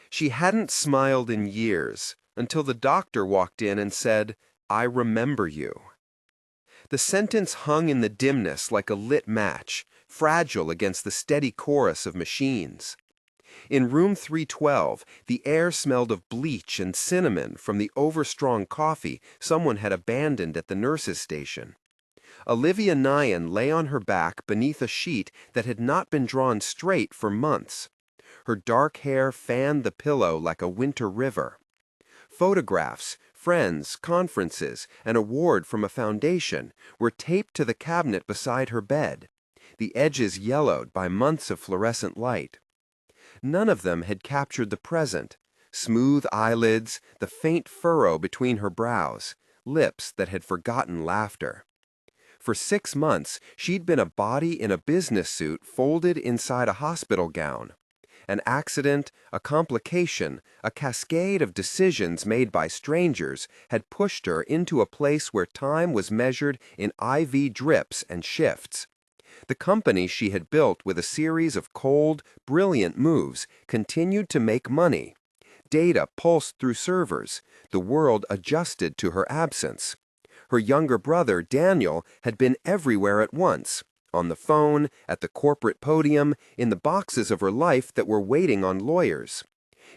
She hadn't smiled in years, until the doctor walked in and said, "I remember you." The sentence hung in the dimness like a lit match, fragile against the steady chorus of machines. In room 312, the air smelled of bleach and cinnamon from the overstrong coffee someone had abandoned at the nurse's station. Olivia Nyen lay on her back beneath a sheet that had not been drawn straight for months. Her dark hair fanned the pillow like a winter river. Photographs, friends, conferences, an award from a foundation were taped to the cabinet beside her bed, the edges yellowed by months of fluorescent light. None of them had captured the present: smooth eyelids, the faint furrow between her brows, lips that had forgotten laughter. For 6 months, she'd been a body in a business suit folded inside a hospital gown. An accident, a complication, a cascade of decisions made by strangers had pushed her into a place where time was measured in IV drips and shifts. The company she had built with a series of cold, brilliant moves continued to make money. Data pulsed through servers. The world adjusted to her absence. Her younger brother, Daniel, had been everywhere at once: on the phone, at the corporate podium, in the boxes of her life that were waiting on lawyers.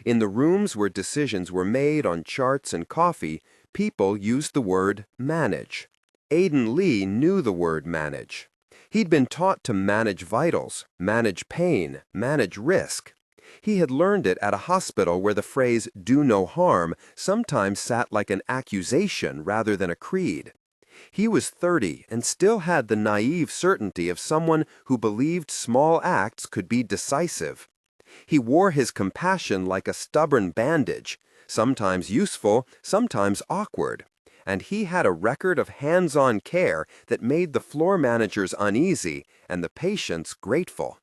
In the rooms where decisions were made on charts and coffee, people used the word manage. Aiden Lee knew the word manage. He'd been taught to manage vitals, manage pain, manage risk. He had learned it at a hospital where the phrase "do no harm" sometimes sat like an accusation rather than a creed. He was 30 and still had the naive certainty of someone who believed small acts could be decisive. He wore his compassion like a stubborn bandage, sometimes useful, sometimes awkward. And he had a record of hands-on care that made the floor managers uneasy and the patients grateful.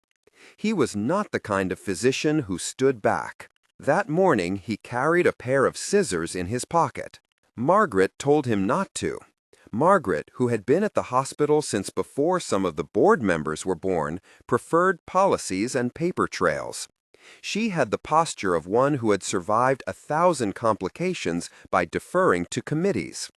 He was not the kind of physician who stood back. That morning he carried a pair of scissors in his pocket. Margaret told him not to. Margaret, who had been at the hospital since before some of the board members were born, preferred policies and paper trails. She had the posture of one who had survived 1,000 complications by deferring to committees.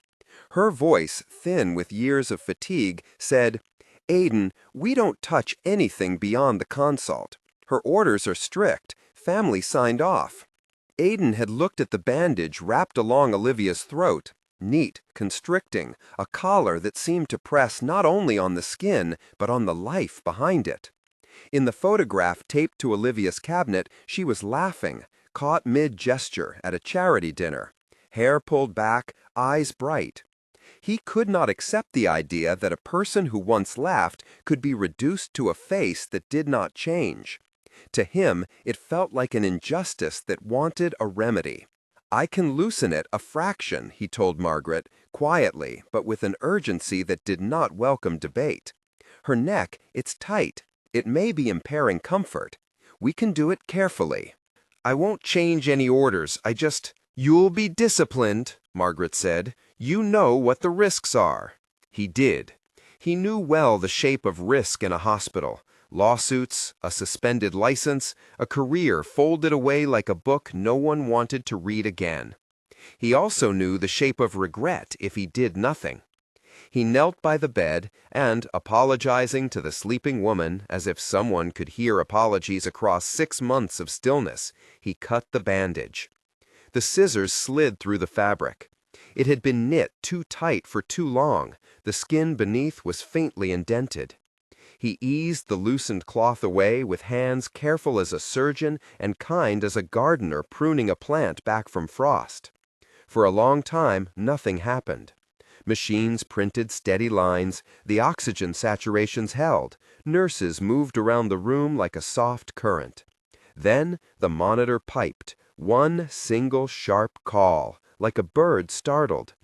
Her voice, thin with years of fatigue, said, "Aiden, we don't touch anything beyond the consult. Her orders are strict. Family signed off." Aiden had looked at the bandage wrapped along Olivia's throat. Neat, constricting, a collar that seemed to press not only on the skin, but on the life behind it. In the photograph taped to Olivia's cabinet, she was laughing, caught mid-gesture at a charity dinner. Hair pulled back, eyes bright. He could not accept the idea that a person who once laughed could be reduced to a face that did not change. To him, it felt like an injustice that wanted a remedy. "I can loosen it a fraction," he told Margaret, quietly but with an urgency that did not welcome debate. "Her neck, it's tight. It may be impairing comfort. We can do it carefully." "I won't change any orders. You'll be disciplined," Margaret said. "You know what the risks are." He did. He knew well the shape of risk in a hospital: lawsuits, a suspended license, a career folded away like a book no one wanted to read again. He also knew the shape of regret if he did nothing. He knelt by the bed and, apologizing to the sleeping woman as if someone could hear apologies across 6 months of stillness, he cut the bandage. The scissors slid through the fabric. It had been knit too tight for too long. The skin beneath was faintly indented. He eased the loosened cloth away with hands careful as a surgeon and kind as a gardener pruning a plant back from frost. For a long time, nothing happened. Machines printed steady lines, the oxygen saturations held, nurses moved around the room like a soft current. Then the monitor piped, one single sharp call, like a bird startled.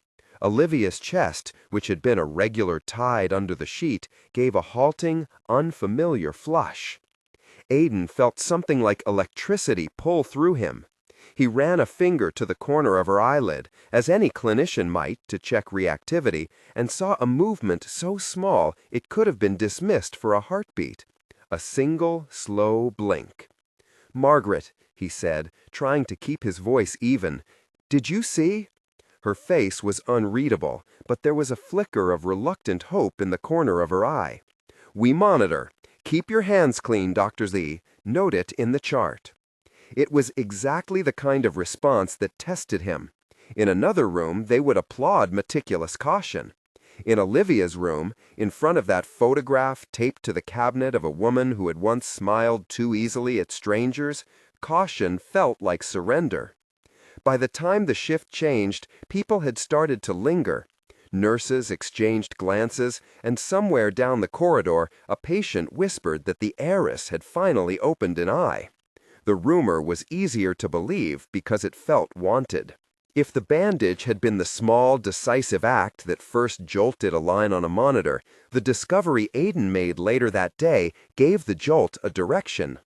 Olivia's chest, which had been a regular tide under the sheet, gave a halting, unfamiliar flush. Aiden felt something like electricity pull through him. He ran a finger to the corner of her eyelid, as any clinician might to check reactivity, and saw a movement so small it could have been dismissed for a heartbeat. A single, slow blink. "Margaret," he said, trying to keep his voice even. "Did you see?" Her face was unreadable, but there was a flicker of reluctant hope in the corner of her eye. "We monitor. Keep your hands clean, Dr. Z. Note it in the chart." It was exactly the kind of response that tested him. In another room, they would applaud meticulous caution. In Olivia's room, in front of that photograph taped to the cabinet of a woman who had once smiled too easily at strangers, caution felt like surrender. By the time the shift changed, people had started to linger. Nurses exchanged glances, and somewhere down the corridor, a patient whispered that the heiress had finally opened an eye. The rumor was easier to believe because it felt wanted. If the bandage had been the small, decisive act that first jolted a line on a monitor, the discovery Aiden made later that day gave the jolt a direction.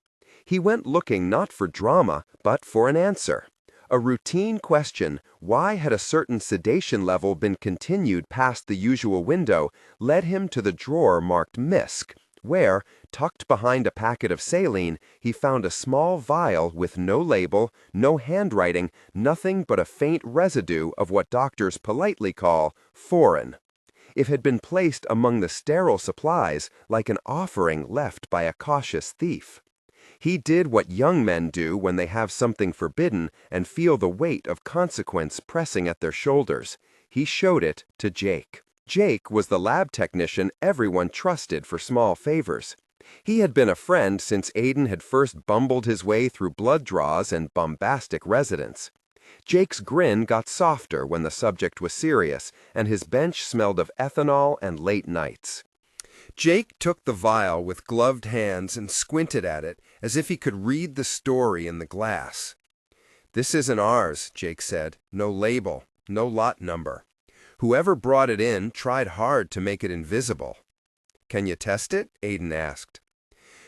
He went looking not for drama, but for an answer. A routine question, why had a certain sedation level been continued past the usual window, led him to the drawer marked MISC, where, tucked behind a packet of saline, he found a small vial with no label, no handwriting, nothing but a faint residue of what doctors politely call foreign. It had been placed among the sterile supplies like an offering left by a cautious thief. He did what young men do when they have something forbidden and feel the weight of consequence pressing at their shoulders. He showed it to Jake. Jake was the lab technician everyone trusted for small favors. He had been a friend since Aiden had first bumbled his way through blood draws and bombastic residence. Jake's grin got softer when the subject was serious, and his bench smelled of ethanol and late nights. Jake took the vial with gloved hands and squinted at it as if he could read the story in the glass. "This isn't ours," Jake said. "No label, no lot number. Whoever brought it in tried hard to make it invisible." "Can you test it?" Aiden asked.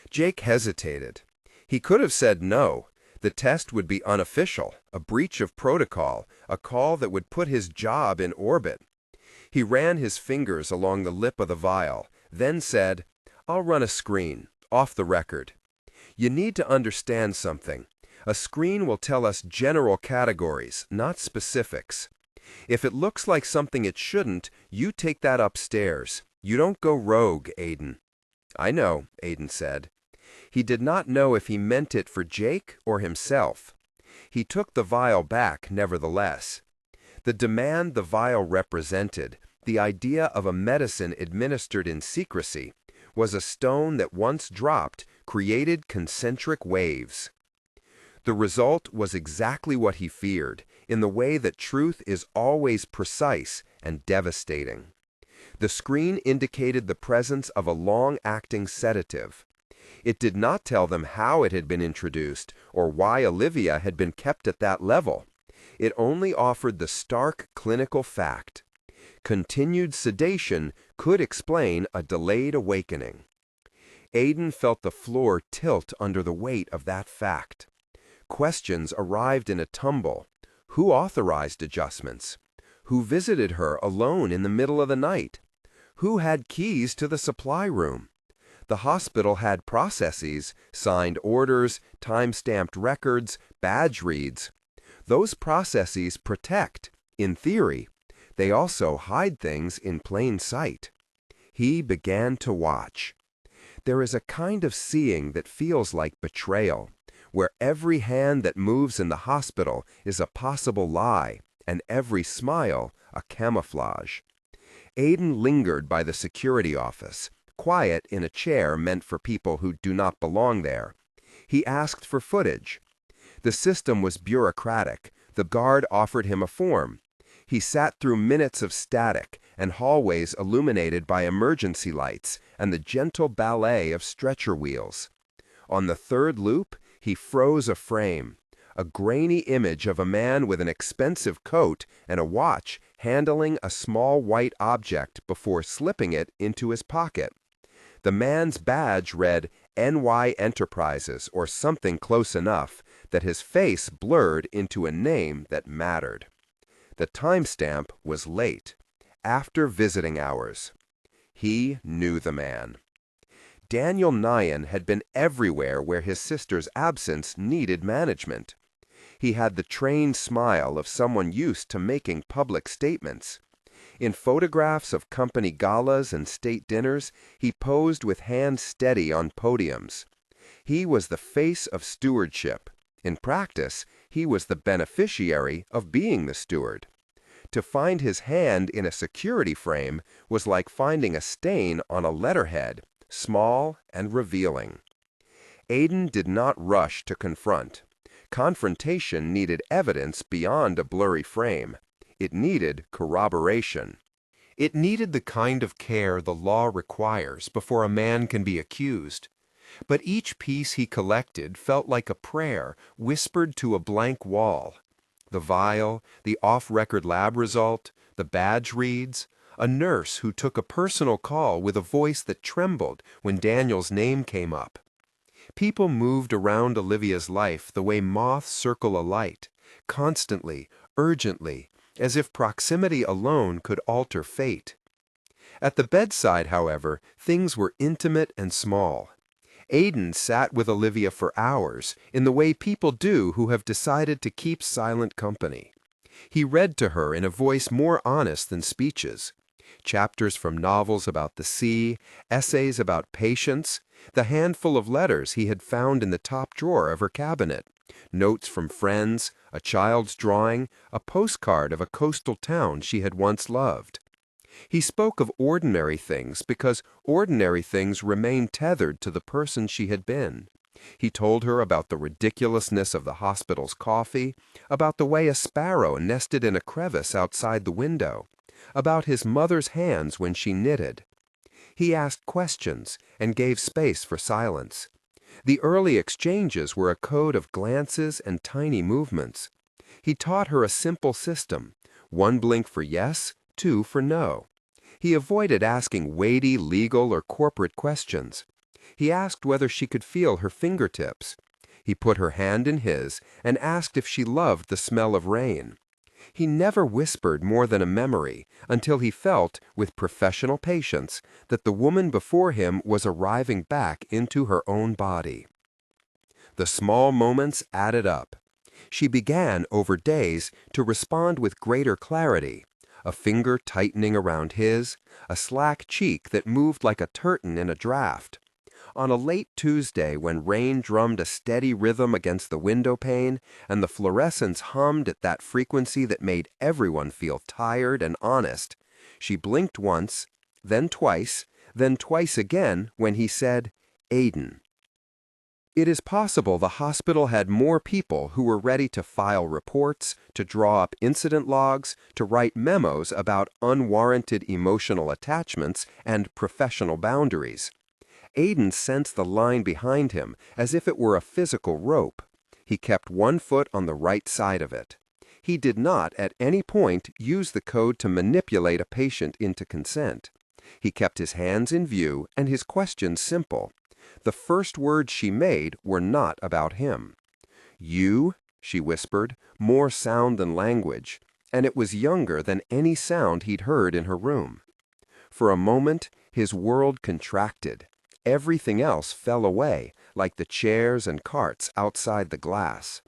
Jake hesitated. He could have said no. The test would be unofficial, a breach of protocol, a call that would put his job in orbit. He ran his fingers along the lip of the vial, then said, "I'll run a screen, off the record. You need to understand something. A screen will tell us general categories, not specifics. If it looks like something it shouldn't, you take that upstairs. You don't go rogue, Aiden." "I know," Aiden said. He did not know if he meant it for Jake or himself. He took the vial back, nevertheless. The demand the vial represented, the idea of a medicine administered in secrecy, was a stone that once dropped created concentric waves. The result was exactly what he feared, in the way that truth is always precise and devastating. The screen indicated the presence of a long-acting sedative. It did not tell them how it had been introduced or why Olivia had been kept at that level. It only offered the stark clinical fact. Continued sedation could explain a delayed awakening. Aiden felt the floor tilt under the weight of that fact. Questions arrived in a tumble. Who authorized adjustments? Who visited her alone in the middle of the night? Who had keys to the supply room? The hospital had processes, signed orders, time-stamped records, badge reads. Those processes protect, in theory. They also hide things in plain sight. He began to watch. There is a kind of seeing that feels like betrayal, where every hand that moves in the hospital is a possible lie, and every smile a camouflage. Aiden lingered by the security office, quiet in a chair meant for people who do not belong there. He asked for footage. The system was bureaucratic. The guard offered him a form. He sat through minutes of static and hallways illuminated by emergency lights and the gentle ballet of stretcher wheels. On the third loop, he froze a frame, a grainy image of a man with an expensive coat and a watch handling a small white object before slipping it into his pocket. The man's badge read NY Enterprises or something close enough that his face blurred into a name that mattered. The timestamp was late, after visiting hours. He knew the man. Daniel Nyen had been everywhere where his sister's absence needed management. He had the trained smile of someone used to making public statements. In photographs of company galas and state dinners, he posed with hands steady on podiums. He was the face of stewardship. In practice, he was the beneficiary of being the steward. To find his hand in a security frame was like finding a stain on a letterhead, small and revealing. Aiden did not rush to confront. Confrontation needed evidence beyond a blurry frame. It needed corroboration. It needed the kind of care the law requires before a man can be accused. But each piece he collected felt like a prayer whispered to a blank wall. The vial, the off-record lab result, the badge reads, a nurse who took a personal call with a voice that trembled when Daniel's name came up. People moved around Olivia's life the way moths circle a light, constantly, urgently, as if proximity alone could alter fate. At the bedside, however, things were intimate and small. Aiden sat with Olivia for hours, in the way people do who have decided to keep silent company. He read to her in a voice more honest than speeches. Chapters from novels about the sea, essays about patience, the handful of letters he had found in the top drawer of her cabinet, notes from friends, a child's drawing, a postcard of a coastal town she had once loved. He spoke of ordinary things because ordinary things remained tethered to the person she had been. He told her about the ridiculousness of the hospital's coffee, about the way a sparrow nested in a crevice outside the window, about his mother's hands when she knitted. He asked questions and gave space for silence. The early exchanges were a code of glances and tiny movements. He taught her a simple system, 1 blink for yes, 2 for no. He avoided asking weighty legal or corporate questions. He asked whether she could feel her fingertips. He put her hand in his and asked if she loved the smell of rain. He never whispered more than a memory until he felt, with professional patience, that the woman before him was arriving back into her own body. The small moments added up. She began, over days, to respond with greater clarity, a finger tightening around his, a slack cheek that moved like a curtain in a draft. On a late Tuesday, when rain drummed a steady rhythm against the window pane and the fluorescents hummed at that frequency that made everyone feel tired and honest, she blinked once, then twice again when he said, "Aiden." It is possible the hospital had more people who were ready to file reports, to draw up incident logs, to write memos about unwarranted emotional attachments and professional boundaries. Aiden sensed the line behind him as if it were a physical rope. He kept one foot on the right side of it. He did not, at any point, use the code to manipulate a patient into consent. He kept his hands in view and his questions simple. The first words she made were not about him. "You," she whispered, more sound than language, and it was younger than any sound he'd heard in her room. For a moment, his world contracted. Everything else fell away, like the chairs and carts outside the glass.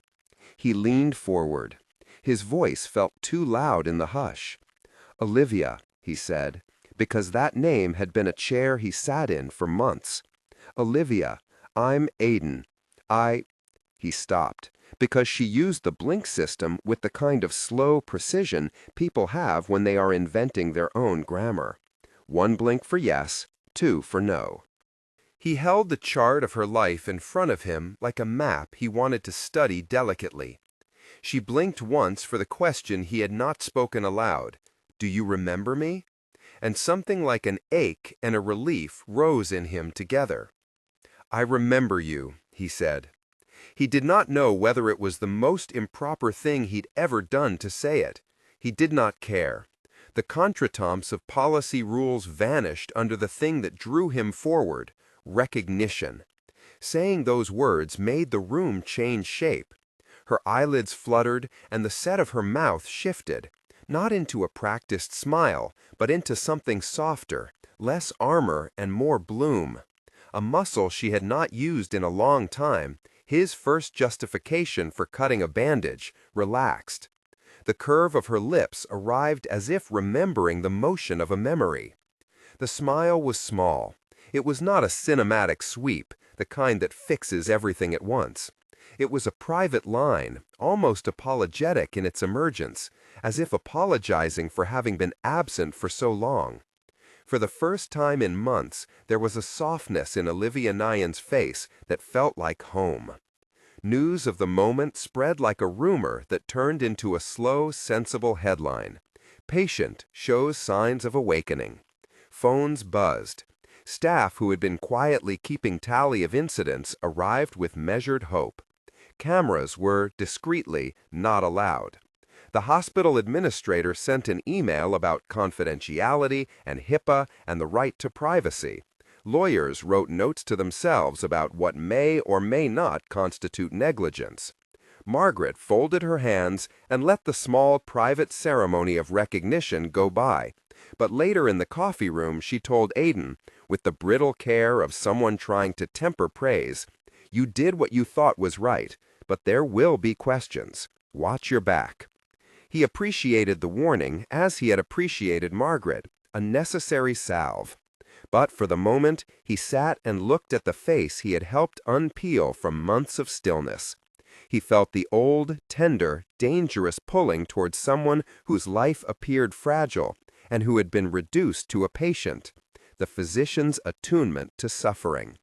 He leaned forward. His voice felt too loud in the hush. "Olivia," he said, because that name had been a chair he sat in for months. "Olivia, I'm Aiden. He stopped, because she used the blink system with the kind of slow precision people have when they are inventing their own grammar. 1 blink for yes, 2 for no. He held the chart of her life in front of him like a map he wanted to study delicately. She blinked once for the question he had not spoken aloud. "Do you remember me?" And something like an ache and a relief rose in him together. "I remember you," he said. He did not know whether it was the most improper thing he'd ever done to say it. He did not care. The contretemps of policy rules vanished under the thing that drew him forward, recognition. Saying those words made the room change shape. Her eyelids fluttered and the set of her mouth shifted, not into a practiced smile, but into something softer, less armor and more bloom. a muscle she had not used in a long time, his first justification for cutting a bandage, relaxed. The curve of her lips arrived as if remembering the motion of a memory. The smile was small. It was not a cinematic sweep, the kind that fixes everything at once. It was a private line, almost apologetic in its emergence, as if apologizing for having been absent for so long. For the first time in months, there was a softness in Olivia Nyen's face that felt like home. News of the moment spread like a rumor that turned into a slow, sensible headline. Patient shows signs of awakening. Phones buzzed. Staff who had been quietly keeping tally of incidents arrived with measured hope. Cameras were, discreetly, not allowed. The hospital administrator sent an email about confidentiality and HIPAA and the right to privacy. Lawyers wrote notes to themselves about what may or may not constitute negligence. Margaret folded her hands and let the small private ceremony of recognition go by. But later in the coffee room she told Aidan, with the brittle care of someone trying to temper praise, "You did what you thought was right, but there will be questions. Watch your back." He appreciated the warning as he had appreciated Margaret, a necessary salve. But for the moment he sat and looked at the face he had helped unpeel from months of stillness. He felt the old, tender, dangerous pulling towards someone whose life appeared fragile and who had been reduced to a patient, the physician's attunement to suffering.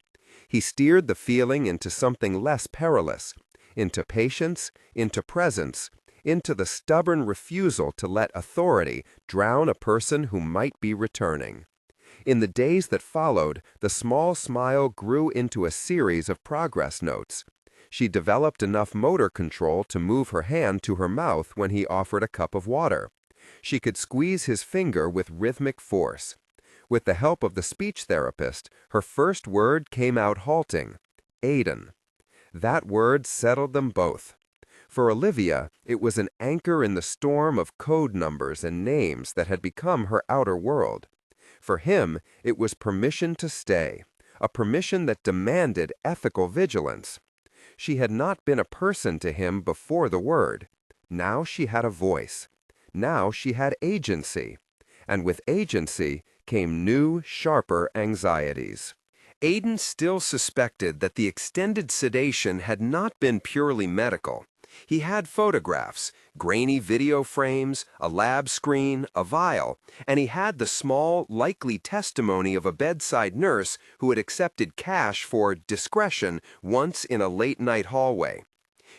He steered the feeling into something less perilous, into patience, into presence, into the stubborn refusal to let authority drown a person who might be returning. In the days that followed, the small smile grew into a series of progress notes. She developed enough motor control to move her hand to her mouth when he offered a cup of water. She could squeeze his finger with rhythmic force. With the help of the speech therapist, her first word came out halting, Aidan. That word settled them both. For Olivia, it was an anchor in the storm of code numbers and names that had become her outer world. For him, it was permission to stay, a permission that demanded ethical vigilance. She had not been a person to him before the word. Now she had a voice. Now she had agency. And with agency came new, sharper anxieties. Aidan still suspected that the extended sedation had not been purely medical. He had photographs, grainy video frames, a lab screen, a vial, and he had the small, likely testimony of a bedside nurse who had accepted cash for discretion once in a late-night hallway.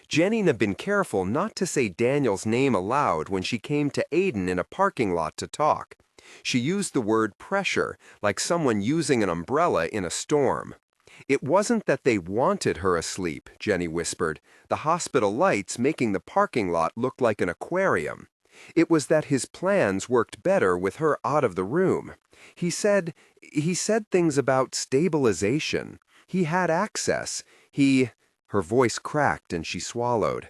Jenny had been careful not to say Daniel's name aloud when she came to Aidan in a parking lot to talk. She used the word pressure, like someone using an umbrella in a storm. It wasn't that they wanted her asleep, Jenny whispered, the hospital lights making the parking lot look like an aquarium. It was that his plans worked better with her out of the room. He said things about stabilization. He had access. Her voice cracked and she swallowed.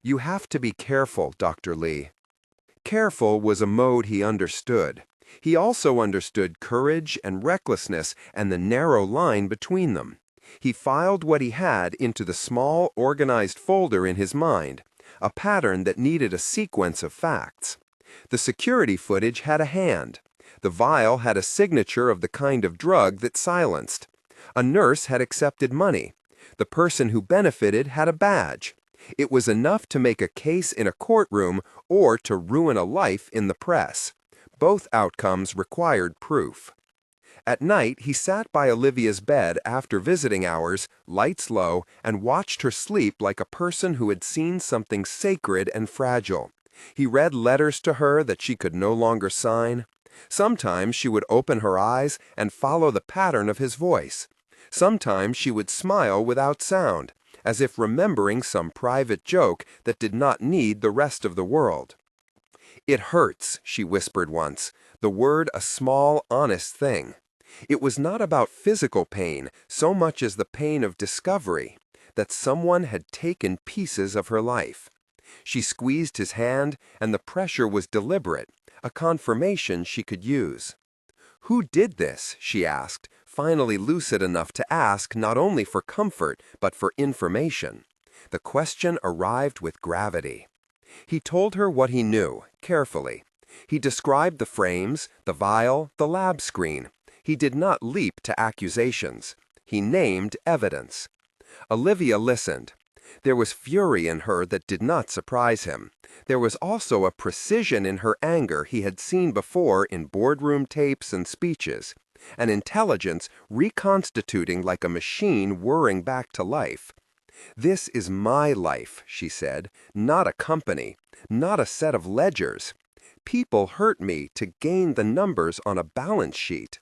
"You have to be careful, Dr. Lee." Careful was a mode he understood. He also understood courage and recklessness and the narrow line between them. He filed what he had into the small, organized folder in his mind, a pattern that needed a sequence of facts. The security footage had a hand. The vial had a signature of the kind of drug that silenced. A nurse had accepted money. The person who benefited had a badge. It was enough to make a case in a courtroom or to ruin a life in the press. Both outcomes required proof. At night, he sat by Olivia's bed after visiting hours, lights low, and watched her sleep like a person who had seen something sacred and fragile. He read letters to her that she could no longer sign. Sometimes she would open her eyes and follow the pattern of his voice. Sometimes she would smile without sound, as if remembering some private joke that did not need the rest of the world. "It hurts," she whispered once, the word a small, honest thing. It was not about physical pain so much as the pain of discovery, that someone had taken pieces of her life. She squeezed his hand, and the pressure was deliberate, a confirmation she could use. "Who did this?" she asked, finally lucid enough to ask not only for comfort but for information. The question arrived with gravity. He told her what he knew, carefully. He described the frames, the vial, the lab screen. He did not leap to accusations. He named evidence. Olivia listened. There was fury in her that did not surprise him. There was also a precision in her anger he had seen before in boardroom tapes and speeches, an intelligence reconstituting like a machine whirring back to life. "This is my life," she said, "not a company, not a set of ledgers. People hurt me to gain the numbers on a balance sheet."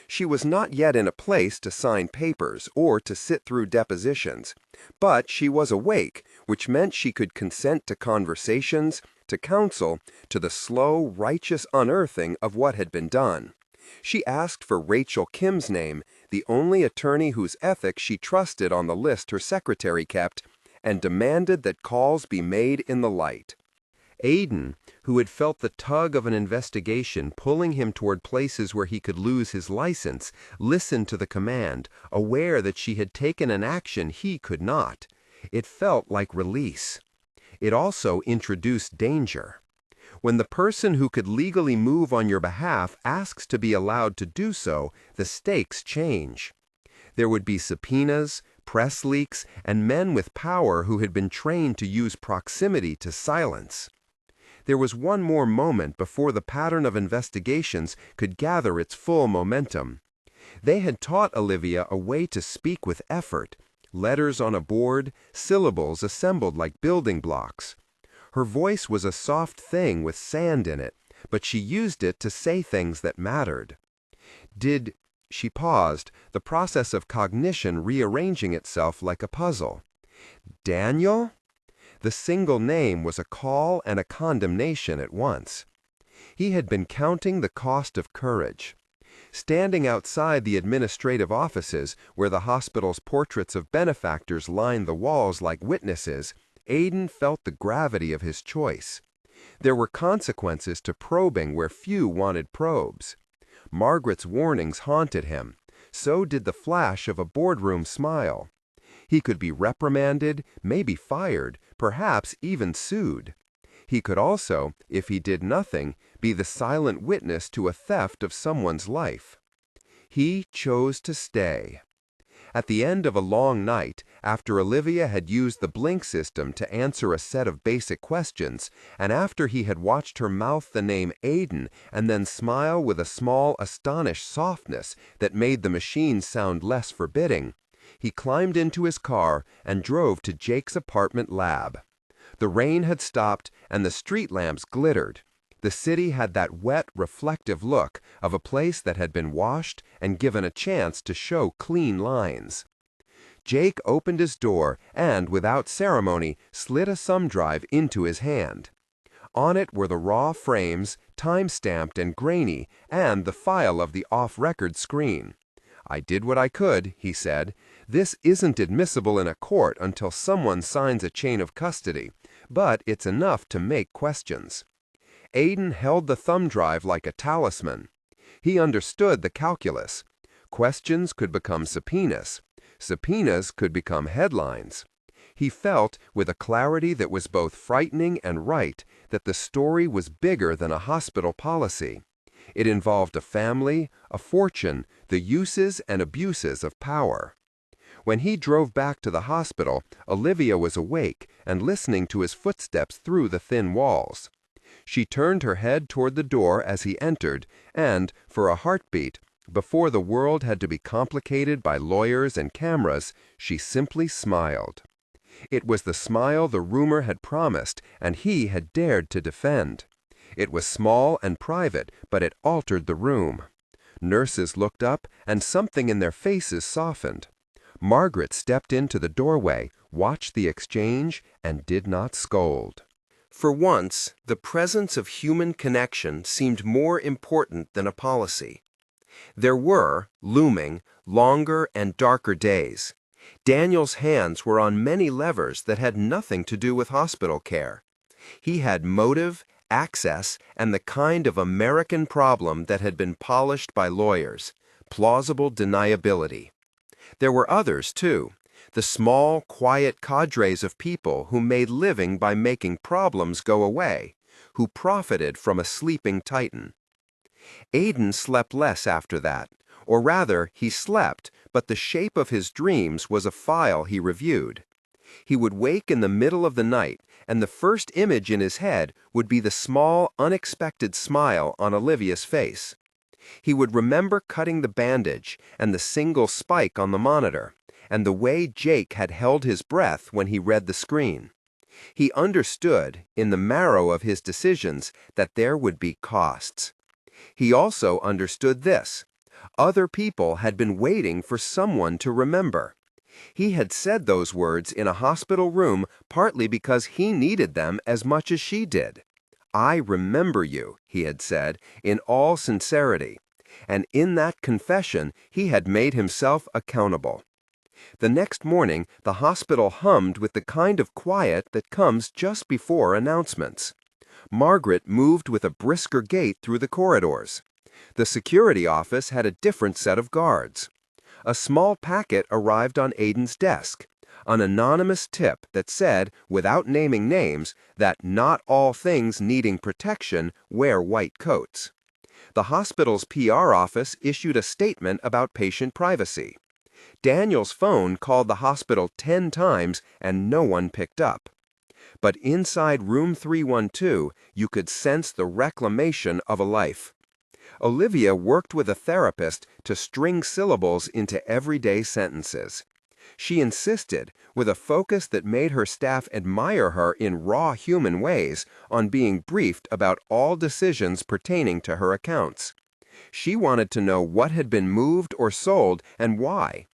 She was not yet in a place to sign papers or to sit through depositions, but she was awake, which meant she could consent to conversations, to counsel, to the slow, righteous unearthing of what had been done. She asked for Rachel Kim's name, the only attorney whose ethics she trusted on the list her secretary kept, and demanded that calls be made in the light. Aiden, who had felt the tug of an investigation pulling him toward places where he could lose his license, listened to the command, aware that she had taken an action he could not. It felt like release. It also introduced danger. When the person who could legally move on your behalf asks to be allowed to do so, the stakes change. There would be subpoenas, press leaks, and men with power who had been trained to use proximity to silence. There was one more moment before the pattern of investigations could gather its full momentum. They had taught Olivia a way to speak with effort, letters on a board, syllables assembled like building blocks. Her voice was a soft thing with sand in it, but she used it to say things that mattered. She paused, the process of cognition rearranging itself like a puzzle. Daniel? The single name was a call and a condemnation at once. He had been counting the cost of courage. Standing outside the administrative offices, where the hospital's portraits of benefactors lined the walls like witnesses, Aiden felt the gravity of his choice. There were consequences to probing where few wanted probes. Margaret's warnings haunted him. So did the flash of a boardroom smile. He could be reprimanded, maybe fired, perhaps even sued. He could also, if he did nothing, be the silent witness to a theft of someone's life. He chose to stay. At the end of a long night, after Olivia had used the blink system to answer a set of basic questions, and after he had watched her mouth the name Aiden and then smile with a small, astonished softness that made the machine sound less forbidding, he climbed into his car and drove to Jake's apartment lab. The rain had stopped and the street lamps glittered. The city had that wet, reflective look of a place that had been washed and given a chance to show clean lines. Jake opened his door and, without ceremony, slid a thumb drive into his hand. On it were the raw frames, time-stamped and grainy, and the file of the off-record screen. "I did what I could," he said. "This isn't admissible in a court until someone signs a chain of custody, but it's enough to make questions." Aiden held the thumb drive like a talisman. He understood the calculus. Questions could become subpoenas. Subpoenas could become headlines. He felt, with a clarity that was both frightening and right, that the story was bigger than a hospital policy. It involved a family, a fortune, the uses and abuses of power. When he drove back to the hospital, Olivia was awake and listening to his footsteps through the thin walls. She turned her head toward the door as he entered, and, for a heartbeat, before the world had to be complicated by lawyers and cameras, she simply smiled. It was the smile the rumor had promised and he had dared to defend. It was small and private, but it altered the room. Nurses looked up, and something in their faces softened. Margaret stepped into the doorway, watched the exchange, and did not scold. For once, the presence of human connection seemed more important than a policy. There were, looming, longer and darker days. Daniel's hands were on many levers that had nothing to do with hospital care. He had motive, access, and the kind of American problem that had been polished by lawyers: plausible deniability. There were others, too. The small, quiet cadres of people who made living by making problems go away, who profited from a sleeping titan. Aidan slept less after that, or rather, he slept, but the shape of his dreams was a file he reviewed. He would wake in the middle of the night, and the first image in his head would be the small, unexpected smile on Olivia's face. He would remember cutting the bandage and the single spike on the monitor, and the way Jake had held his breath when he read the screen. He understood, in the marrow of his decisions, that there would be costs. He also understood this: other people had been waiting for someone to remember. He had said those words in a hospital room partly because he needed them as much as she did. "I remember you," he had said, in all sincerity, and in that confession he had made himself accountable. The next morning, the hospital hummed with the kind of quiet that comes just before announcements. Margaret moved with a brisker gait through the corridors. The security office had a different set of guards. A small packet arrived on Aidan's desk, an anonymous tip that said, without naming names, that not all things needing protection wear white coats. The hospital's PR office issued a statement about patient privacy. Daniel's phone called the hospital 10 times and no one picked up. But inside room 312, you could sense the reclamation of a life. Olivia worked with a therapist to string syllables into everyday sentences. She insisted, with a focus that made her staff admire her in raw human ways, on being briefed about all decisions pertaining to her accounts. She wanted to know what had been moved or sold and why.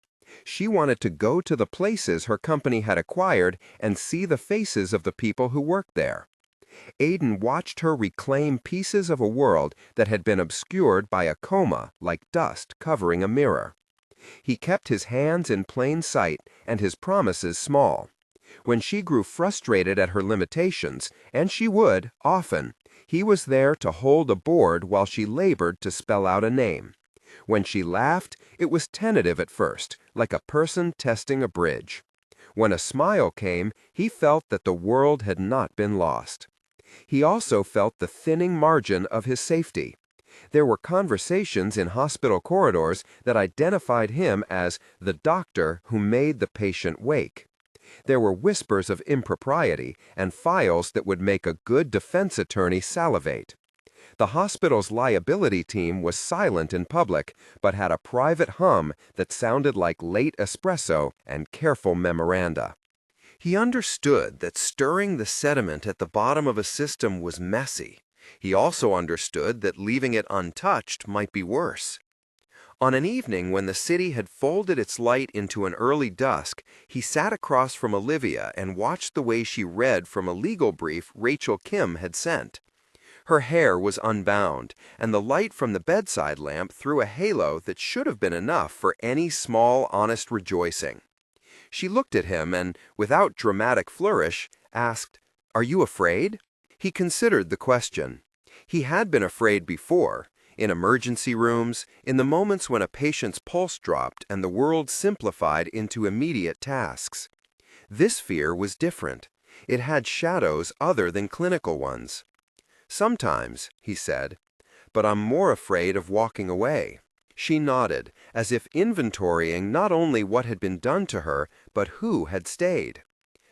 She wanted to go to the places her company had acquired and see the faces of the people who worked there. Aidan watched her reclaim pieces of a world that had been obscured by a coma like dust covering a mirror. He kept his hands in plain sight and his promises small. When she grew frustrated at her limitations, and she would, often, he was there to hold a board while she labored to spell out a name. When she laughed, it was tentative at first, like a person testing a bridge. When a smile came, he felt that the world had not been lost. He also felt the thinning margin of his safety. There were conversations in hospital corridors that identified him as the doctor who made the patient wake. There were whispers of impropriety and files that would make a good defense attorney salivate. The hospital's liability team was silent in public, but had a private hum that sounded like late espresso and careful memoranda. He understood that stirring the sediment at the bottom of a system was messy. He also understood that leaving it untouched might be worse. On an evening when the city had folded its light into an early dusk, he sat across from Olivia and watched the way she read from a legal brief Rachel Kim had sent. Her hair was unbound, and the light from the bedside lamp threw a halo that should have been enough for any small, honest rejoicing. She looked at him and, without dramatic flourish, asked, "Are you afraid?" He considered the question. He had been afraid before, in emergency rooms, in the moments when a patient's pulse dropped and the world simplified into immediate tasks. This fear was different. It had shadows other than clinical ones. "Sometimes," he said, "but I'm more afraid of walking away." She nodded, as if inventorying not only what had been done to her, but who had stayed.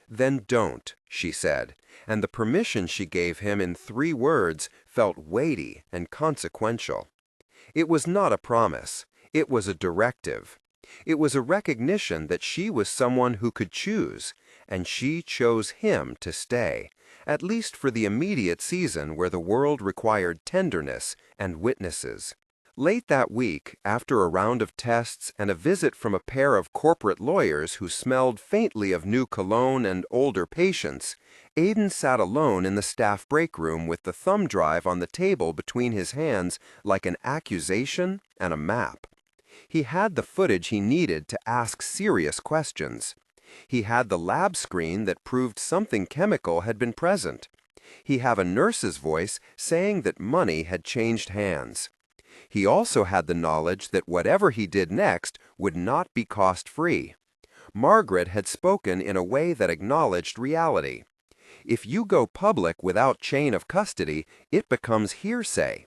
"Then don't," she said, and the permission she gave him in 3 words felt weighty and consequential. It was not a promise. It was a directive. It was a recognition that she was someone who could choose, and she chose him to stay, at least for the immediate season where the world required tenderness and witnesses. Late that week, after a round of tests and a visit from a pair of corporate lawyers who smelled faintly of new cologne and older patients, Aidan sat alone in the staff break room with the thumb drive on the table between his hands like an accusation and a map. He had the footage he needed to ask serious questions. He had the lab screen that proved something chemical had been present. He had a nurse's voice saying that money had changed hands. He also had the knowledge that whatever he did next would not be cost-free. Margaret had spoken in a way that acknowledged reality. If you go public without chain of custody, it becomes hearsay.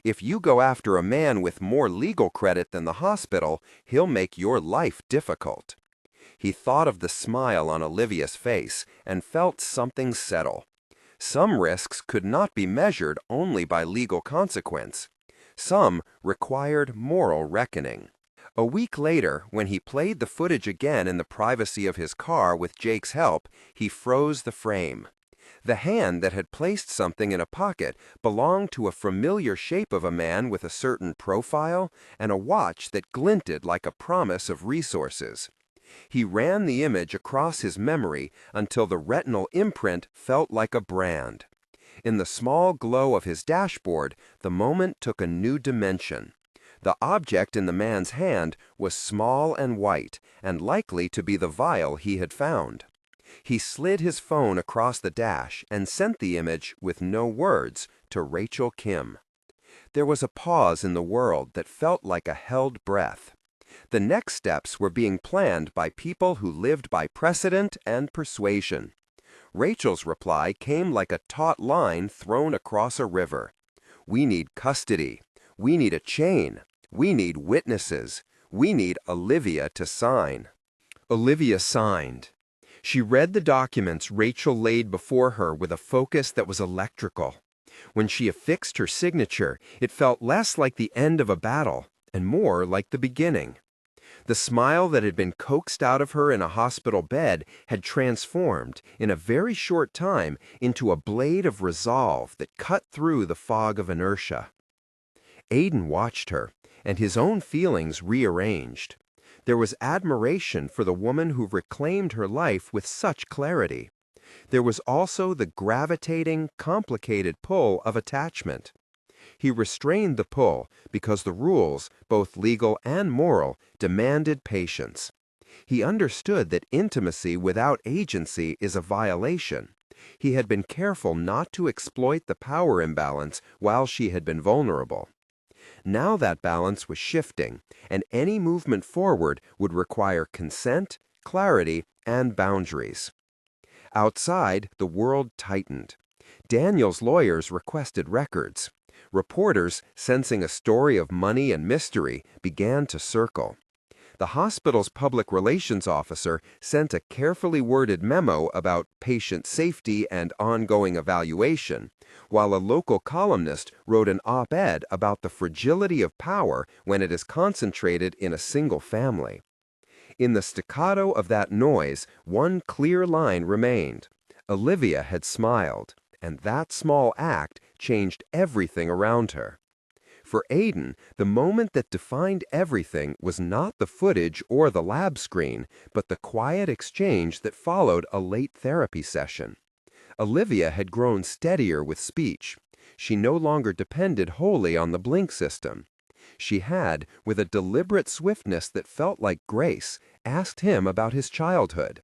If you go after a man with more legal credit than the hospital, he'll make your life difficult. He thought of the smile on Olivia's face and felt something settle. Some risks could not be measured only by legal consequence. Some required moral reckoning. A week later, when he played the footage again in the privacy of his car with Jake's help, he froze the frame. The hand that had placed something in a pocket belonged to a familiar shape of a man with a certain profile and a watch that glinted like a promise of resources. He ran the image across his memory until the retinal imprint felt like a brand. In the small glow of his dashboard, the moment took a new dimension. The object in the man's hand was small and white, and likely to be the vial he had found. He slid his phone across the dash and sent the image, with no words, to Rachel Kim. There was a pause in the world that felt like a held breath. The next steps were being planned by people who lived by precedent and persuasion. Rachel's reply came like a taut line thrown across a river. We need custody. We need a chain. We need witnesses. We need Olivia to sign. Olivia signed. She read the documents Rachel laid before her with a focus that was electrical. When she affixed her signature, it felt less like the end of a battle and more like the beginning. The smile that had been coaxed out of her in a hospital bed had transformed, in a very short time, into a blade of resolve that cut through the fog of inertia. Aiden watched her, and his own feelings rearranged. There was admiration for the woman who reclaimed her life with such clarity. There was also the gravitating, complicated pull of attachment. He restrained the pull because the rules, both legal and moral, demanded patience. He understood that intimacy without agency is a violation. He had been careful not to exploit the power imbalance while she had been vulnerable. Now that balance was shifting, and any movement forward would require consent, clarity, and boundaries. Outside, the world tightened. Daniel's lawyers requested records. Reporters, sensing a story of money and mystery, began to circle. The hospital's public relations officer sent a carefully worded memo about patient safety and ongoing evaluation, while a local columnist wrote an op-ed about the fragility of power when it is concentrated in a single family. In the staccato of that noise, one clear line remained. Olivia had smiled, and that small act changed everything around her. For Aiden, the moment that defined everything was not the footage or the lab screen, but the quiet exchange that followed a late therapy session. Olivia had grown steadier with speech. She no longer depended wholly on the blink system. She had, with a deliberate swiftness that felt like grace, asked him about his childhood.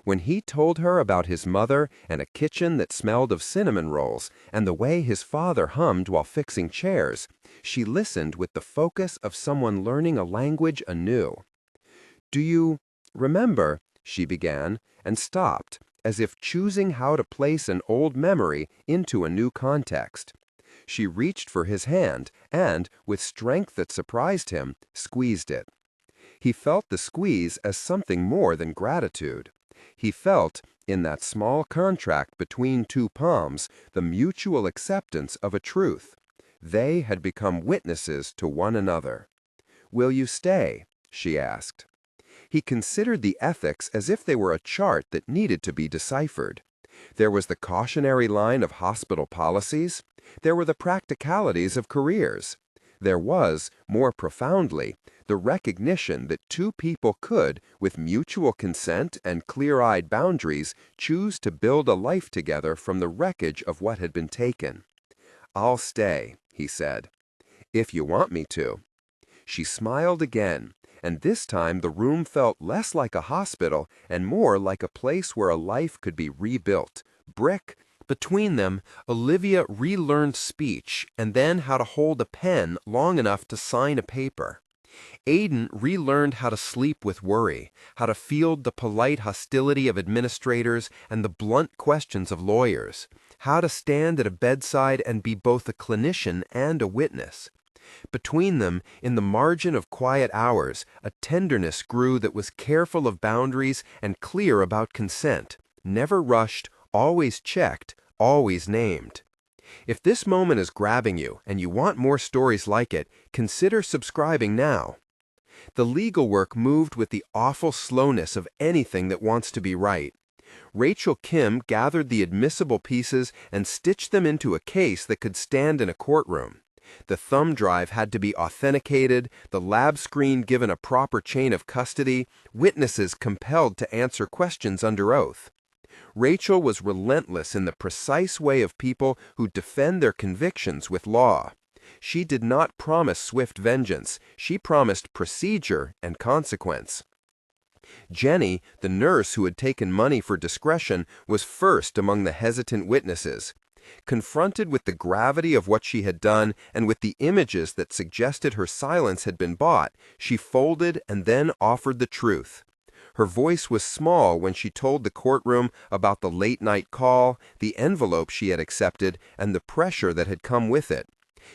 When he told her about his mother and a kitchen that smelled of cinnamon rolls and the way his father hummed while fixing chairs, she listened with the focus of someone learning a language anew. "Do you remember?" she began, and stopped, as if choosing how to place an old memory into a new context. She reached for his hand and, with strength that surprised him, squeezed it. He felt the squeeze as something more than gratitude. He felt, in that small contract between two palms, the mutual acceptance of a truth. They had become witnesses to one another. "Will you stay?" she asked. He considered the ethics as if they were a chart that needed to be deciphered. There was the cautionary line of hospital policies. There were the practicalities of careers. There was, more profoundly, the recognition that two people could, with mutual consent and clear-eyed boundaries, choose to build a life together from the wreckage of what had been taken. "I'll stay," he said, "if you want me to." She smiled again, and this time the room felt less like a hospital and more like a place where a life could be rebuilt, brick Between them, Olivia relearned speech and then how to hold a pen long enough to sign a paper. Aiden relearned how to sleep with worry, how to field the polite hostility of administrators and the blunt questions of lawyers, how to stand at a bedside and be both a clinician and a witness. Between them, in the margin of quiet hours, a tenderness grew that was careful of boundaries and clear about consent, never rushed, always checked, always named. If this moment is grabbing you and you want more stories like it, consider subscribing now. The legal work moved with the awful slowness of anything that wants to be right. Rachel Kim gathered the admissible pieces and stitched them into a case that could stand in a courtroom. The thumb drive had to be authenticated, the lab screen given a proper chain of custody, witnesses compelled to answer questions under oath. Rachel was relentless in the precise way of people who defend their convictions with law. She did not promise swift vengeance, she promised procedure and consequence. Jenny, the nurse who had taken money for discretion, was first among the hesitant witnesses. Confronted with the gravity of what she had done and with the images that suggested her silence had been bought, she folded and then offered the truth. Her voice was small when she told the courtroom about the late-night call, the envelope she had accepted, and the pressure that had come with it.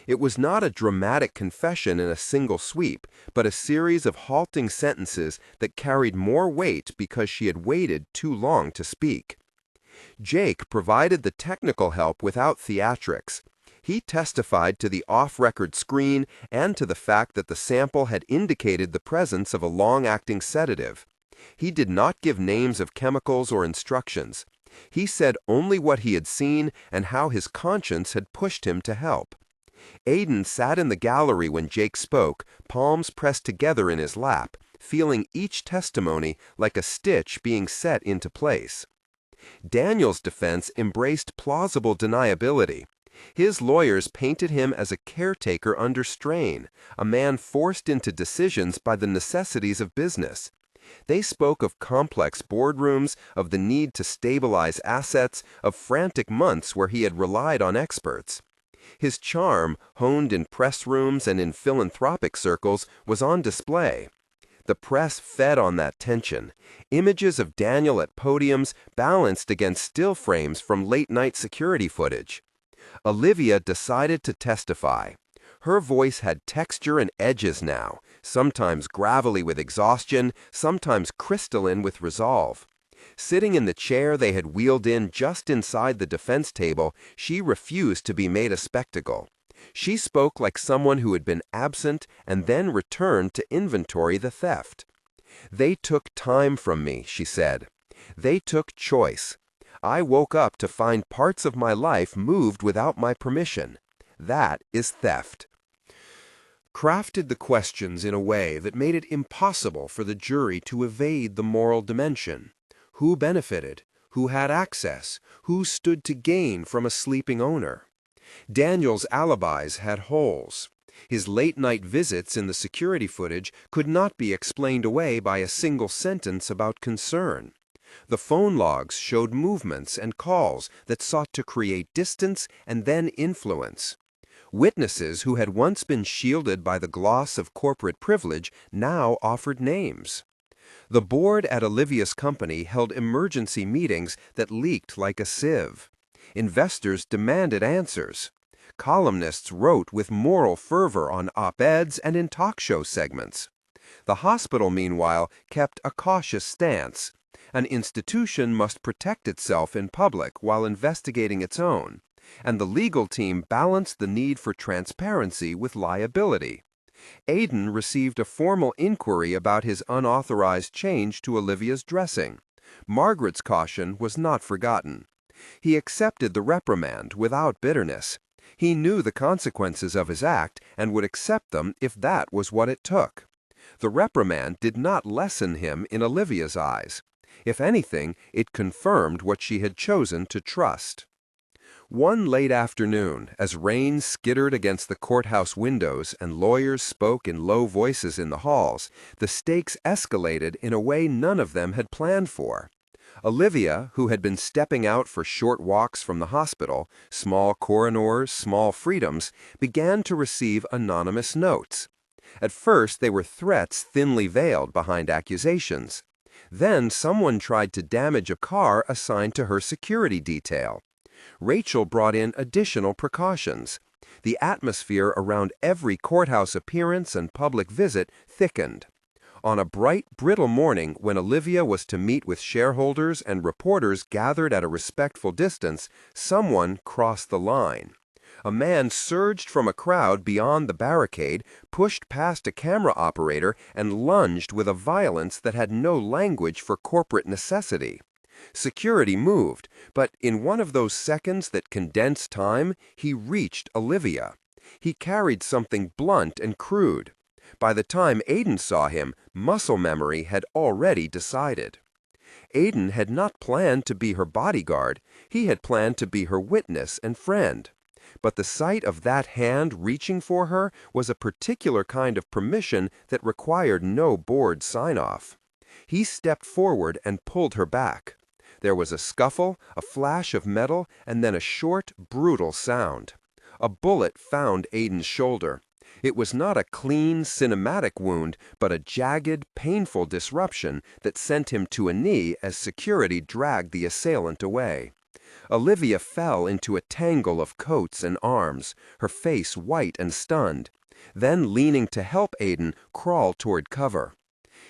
It was not a dramatic confession in a single sweep, but a series of halting sentences that carried more weight because she had waited too long to speak. Jake provided the technical help without theatrics. He testified to the off-record screen and to the fact that the sample had indicated the presence of a long-acting sedative. He did not give names of chemicals or instructions. He said only what he had seen and how his conscience had pushed him to help. Aiden sat in the gallery when Jake spoke, palms pressed together in his lap, feeling each testimony like a stitch being set into place. Daniel's defense embraced plausible deniability. His lawyers painted him as a caretaker under strain, a man forced into decisions by the necessities of business. They spoke of complex boardrooms, of the need to stabilize assets, of frantic months where he had relied on experts. His charm, honed in press rooms and in philanthropic circles, was on display. The press fed on that tension. Images of Daniel at podiums balanced against still frames from late-night security footage. Olivia decided to testify. Her voice had texture and edges now, sometimes gravelly with exhaustion, sometimes crystalline with resolve. Sitting in the chair they had wheeled in just inside the defense table, she refused to be made a spectacle. She spoke like someone who had been absent and then returned to inventory the theft. "They took time from me," she said. "They took choice. I woke up to find parts of my life moved without my permission. That is theft." Crafted the questions in a way that made it impossible for the jury to evade the moral dimension. Who benefited? Who had access? Who stood to gain from a sleeping owner? Daniel's alibis had holes. His late-night visits in the security footage could not be explained away by a single sentence about concern. The phone logs showed movements and calls that sought to create distance and then influence. Witnesses who had once been shielded by the gloss of corporate privilege now offered names. The board at Olivia's company held emergency meetings that leaked like a sieve. Investors demanded answers. Columnists wrote with moral fervor on op-eds and in talk show segments. The hospital, meanwhile, kept a cautious stance. An institution must protect itself in public while investigating its own, and the legal team balanced the need for transparency with liability. Aiden received a formal inquiry about his unauthorized change to Olivia's dressing. Margaret's caution was not forgotten. He accepted the reprimand without bitterness. He knew the consequences of his act and would accept them if that was what it took. The reprimand did not lessen him in Olivia's eyes. If anything, it confirmed what she had chosen to trust. One late afternoon, as rain skittered against the courthouse windows and lawyers spoke in low voices in the halls, the stakes escalated in a way none of them had planned for. Olivia, who had been stepping out for short walks from the hospital, small coroners, small freedoms, began to receive anonymous notes. At first, they were threats thinly veiled behind accusations. Then someone tried to damage a car assigned to her security detail. Rachel brought in additional precautions. The atmosphere around every courthouse appearance and public visit thickened. On a bright, brittle morning when Olivia was to meet with shareholders and reporters gathered at a respectful distance, someone crossed the line. A man surged from a crowd beyond the barricade, pushed past a camera operator, and lunged with a violence that had no language for corporate necessity. Security moved, but in one of those seconds that condense time, he reached Olivia. He carried something blunt and crude. By the time Aiden saw him, muscle memory had already decided. Aiden had not planned to be her bodyguard. He had planned to be her witness and friend. But the sight of that hand reaching for her was a particular kind of permission that required no board sign-off. He stepped forward and pulled her back. There was a scuffle, a flash of metal, and then a short, brutal sound. A bullet found Aiden's shoulder. It was not a clean, cinematic wound, but a jagged, painful disruption that sent him to a knee as security dragged the assailant away. Olivia fell into a tangle of coats and arms, her face white and stunned. Then, leaning to help Aiden, crawled toward cover.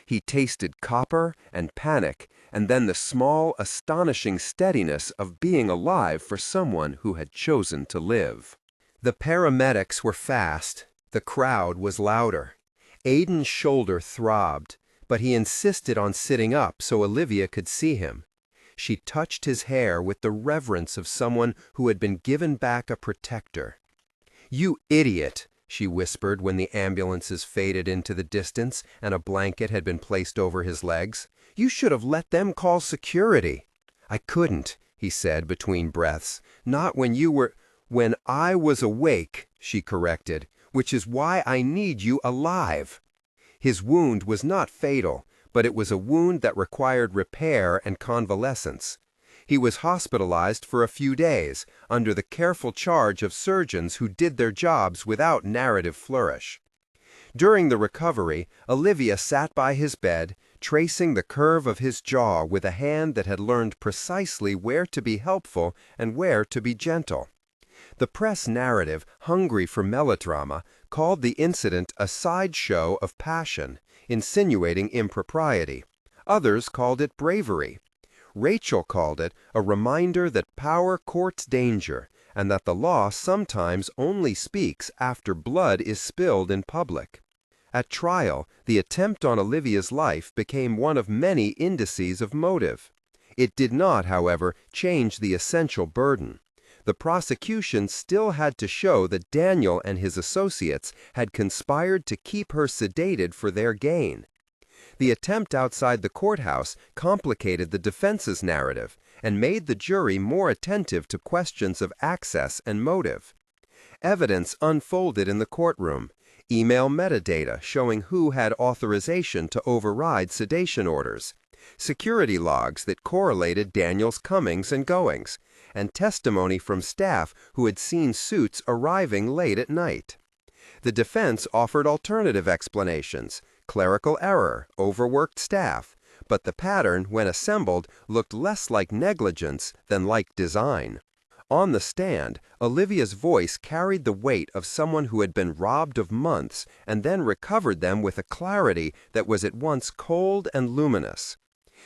He tasted copper and panic, and then the small, astonishing steadiness of being alive for someone who had chosen to live. The paramedics were fast. The crowd was louder. Aiden's shoulder throbbed, but he insisted on sitting up so Olivia could see him. She touched his hair with the reverence of someone who had been given back a protector. "You idiot," she whispered when the ambulances faded into the distance and a blanket had been placed over his legs. "You should have let them call security." "I couldn't," he said between breaths. "Not when you were—" "When I was awake," she corrected, "which is why I need you alive." His wound was not fatal, but it was a wound that required repair and convalescence. He was hospitalized for a few days, under the careful charge of surgeons who did their jobs without narrative flourish. During the recovery, Olivia sat by his bed, tracing the curve of his jaw with a hand that had learned precisely where to be helpful and where to be gentle. The press narrative, hungry for melodrama, called the incident a sideshow of passion, insinuating impropriety. Others called it bravery. Rachel called it a reminder that power courts danger, and that the law sometimes only speaks after blood is spilled in public. At trial, the attempt on Olivia's life became one of many indices of motive. It did not, however, change the essential burden. The prosecution still had to show that Daniel and his associates had conspired to keep her sedated for their gain. The attempt outside the courthouse complicated the defense's narrative and made the jury more attentive to questions of access and motive. Evidence unfolded in the courtroom, email metadata showing who had authorization to override sedation orders, security logs that correlated Daniel's comings and goings, and testimony from staff who had seen suits arriving late at night. The defense offered alternative explanations: clerical error, overworked staff, but the pattern, when assembled, looked less like negligence than like design. On the stand, Olivia's voice carried the weight of someone who had been robbed of months and then recovered them with a clarity that was at once cold and luminous.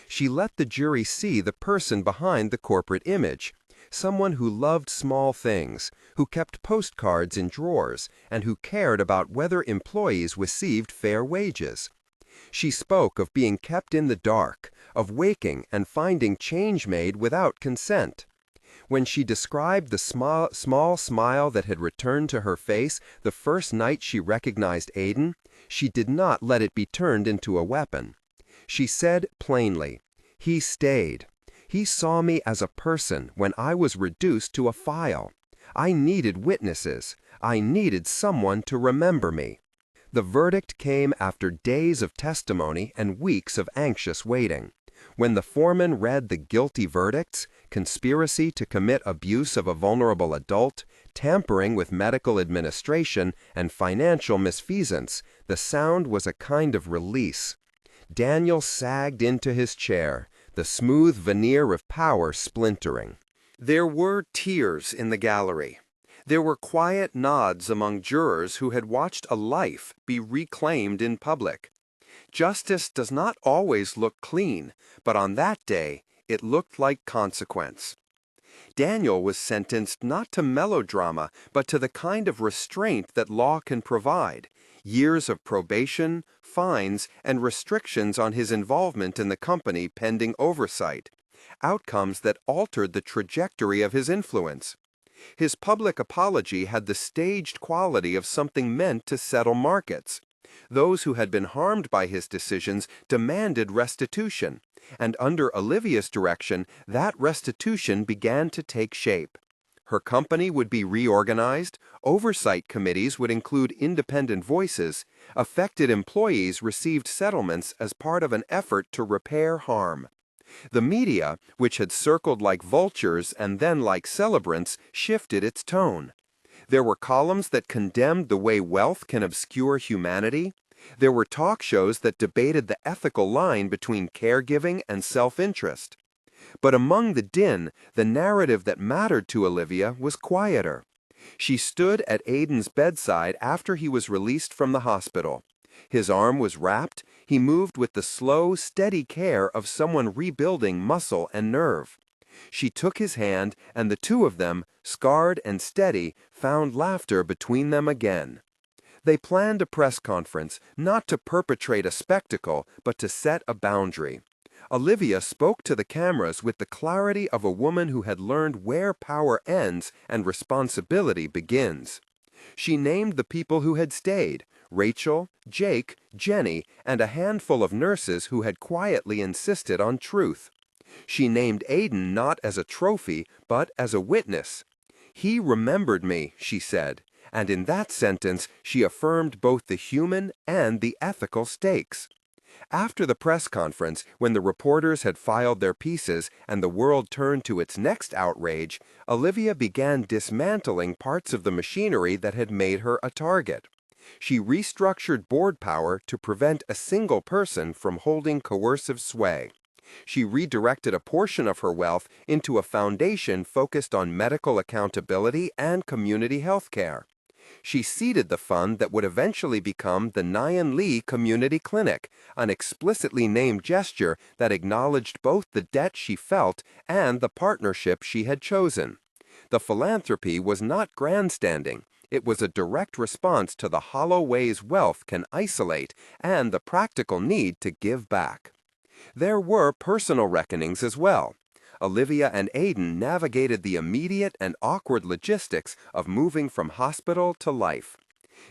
She let the jury see the person behind the corporate image, someone who loved small things, who kept postcards in drawers, and who cared about whether employees received fair wages. She spoke of being kept in the dark, of waking and finding change made without consent. When she described the small smile that had returned to her face the first night she recognized Aiden, she did not let it be turned into a weapon. She said plainly, "He stayed. He saw me as a person when I was reduced to a file. I needed witnesses. I needed someone to remember me." The verdict came after days of testimony and weeks of anxious waiting. When the foreman read the guilty verdicts, conspiracy to commit abuse of a vulnerable adult, tampering with medical administration, and financial misfeasance, the sound was a kind of release. Daniel sagged into his chair, the smooth veneer of power splintering. There were tears in the gallery. There were quiet nods among jurors who had watched a life be reclaimed in public. Justice does not always look clean, but on that day it looked like consequence. Daniel was sentenced not to melodrama, but to the kind of restraint that law can provide: years of probation, fines, and restrictions on his involvement in the company pending oversight, outcomes that altered the trajectory of his influence. His public apology had the staged quality of something meant to settle markets. Those who had been harmed by his decisions demanded restitution, and under Olivia's direction, that restitution began to take shape. Her company would be reorganized, oversight committees would include independent voices, affected employees received settlements as part of an effort to repair harm. The media, which had circled like vultures and then like celebrants, shifted its tone. There were columns that condemned the way wealth can obscure humanity. There were talk shows that debated the ethical line between caregiving and self-interest. But among the din, the narrative that mattered to Olivia was quieter. She stood at Aidan's bedside after he was released from the hospital. His arm was wrapped. He moved with the slow, steady care of someone rebuilding muscle and nerve. She took his hand, and the two of them, scarred and steady, found laughter between them again. They planned a press conference, not to perpetrate a spectacle, but to set a boundary. Olivia spoke to the cameras with the clarity of a woman who had learned where power ends and responsibility begins. She named the people who had stayed: Rachel, Jake, Jenny, and a handful of nurses who had quietly insisted on truth. She named Aidan not as a trophy, but as a witness. "He remembered me," she said, and in that sentence she affirmed both the human and the ethical stakes. After the press conference, when the reporters had filed their pieces and the world turned to its next outrage, Olivia began dismantling parts of the machinery that had made her a target. She restructured board power to prevent a single person from holding coercive sway. She redirected a portion of her wealth into a foundation focused on medical accountability and community health care. She seeded the fund that would eventually become the Nyen Lee Community Clinic, an explicitly named gesture that acknowledged both the debt she felt and the partnership she had chosen. The philanthropy was not grandstanding. It was a direct response to the hollow ways wealth can isolate and the practical need to give back. There were personal reckonings as well. Olivia and Aidan navigated the immediate and awkward logistics of moving from hospital to life.